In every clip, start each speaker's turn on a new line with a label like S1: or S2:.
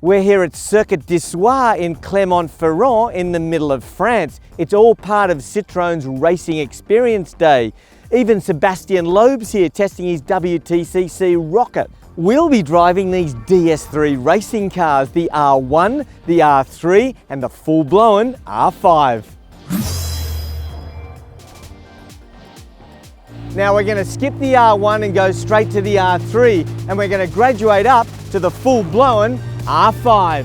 S1: We're here at Circuit d'Issoire in Clermont-Ferrand in the middle of France. It's all part of Citroen's Racing Experience Day. Even Sebastian Loeb's here testing his WTCC rocket. We'll be driving these DS3 racing cars, the R1, the R3 and the full-blown R5. Now we're going to skip the R1 and go straight to the R3, and we're going to graduate up to the full-blown R5.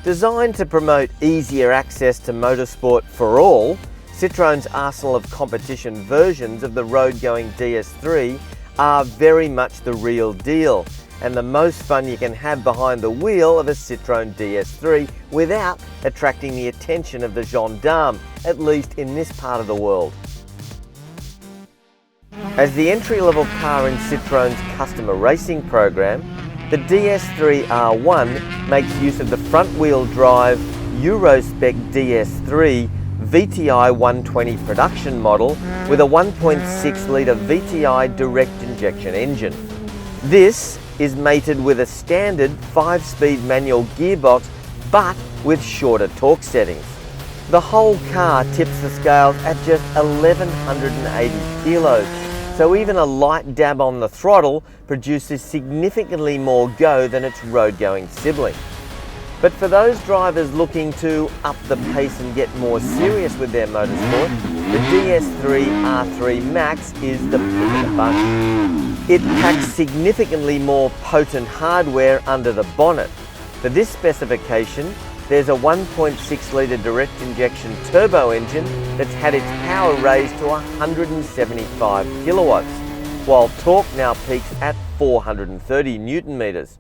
S1: Designed to promote easier access to motorsport for all, Citroen's arsenal of competition versions of the road-going DS3 are very much the real deal, and the most fun you can have behind the wheel of a Citroen DS3 without attracting the attention of the gendarmes, at least in this part of the world. As the entry-level car in Citroen's customer racing program, the DS3 R1 makes use of the front-wheel drive Euro-spec DS3 VTI 120 production model with a 1.6-litre VTI direct injection engine. This is mated with a standard 5-speed manual gearbox, but with shorter torque settings. The whole car tips the scales at just 1,180 kilos. So even a light dab on the throttle produces significantly more go than its road-going sibling. But for those drivers looking to up the pace and get more serious with their motorsport, the DS3 R3 Max is the pick of the bunch. It packs significantly more potent hardware under the bonnet. For this specification, there's a 1.6-litre direct injection turbo engine that's had its power raised to 175 kilowatts, while torque now peaks at 430 newton meters.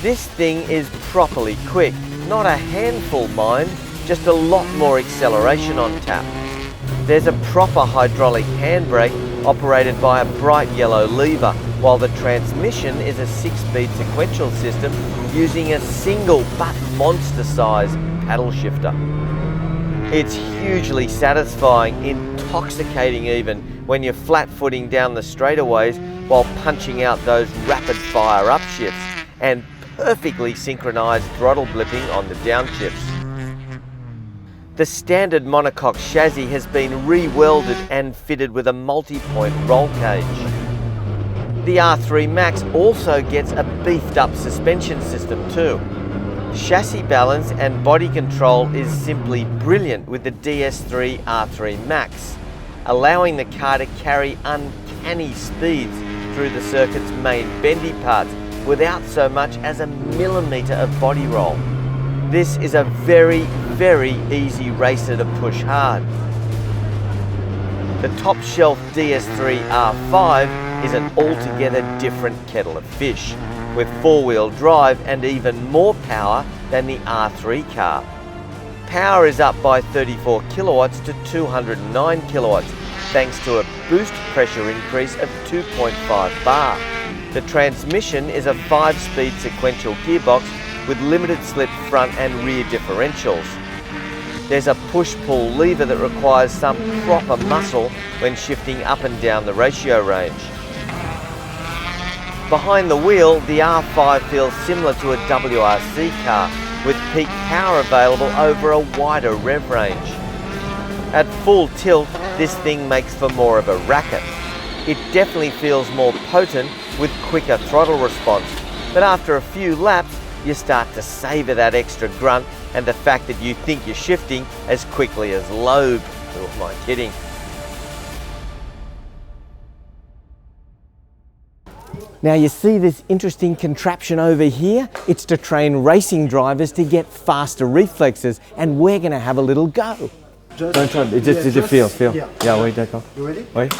S1: This thing is properly quick, not a handful mind, just a lot more acceleration on tap. There's a proper hydraulic handbrake operated by a bright yellow lever, while the transmission is a 6-speed sequential system using a single but monster-sized paddle shifter. It's hugely satisfying, intoxicating even, when you're flat-footing down the straightaways while punching out those rapid-fire upshifts, and perfectly synchronized throttle blipping on the downshifts. The standard monocoque chassis has been re-welded and fitted with a multi-point roll cage. The R3 Max also gets a beefed up suspension system too. Chassis balance and body control is simply brilliant with the DS3 R3 Max, allowing the car to carry uncanny speeds through the circuit's main bendy parts without so much as a millimetre of body roll. This is a very, very easy racer to push hard. The top shelf DS3 R5 is an altogether different kettle of fish, with four-wheel drive and even more power than the R3 car. Power is up by 34 kilowatts to 209 kilowatts, thanks to a boost pressure increase of 2.5 bar. The transmission is a 5-speed sequential gearbox with limited slip front and rear differentials. There's a push-pull lever that requires some proper muscle when shifting up and down the ratio range. Behind the wheel, the R5 feels similar to a WRC car, with peak power available over a wider rev range. At full tilt, this thing makes for more of a racket. It definitely feels more potent with quicker throttle response, but after a few laps, you start to savour that extra grunt and the fact that you think you're shifting as quickly as Loeb. Who am I kidding? Now you see this interesting contraption over here? It's to train racing drivers to get faster reflexes, and we're going to have a little go.
S2: Just,
S1: Don't try, just feel.
S2: Yeah,
S1: Yeah, wait, d'accord.
S2: You ready?
S1: Wait.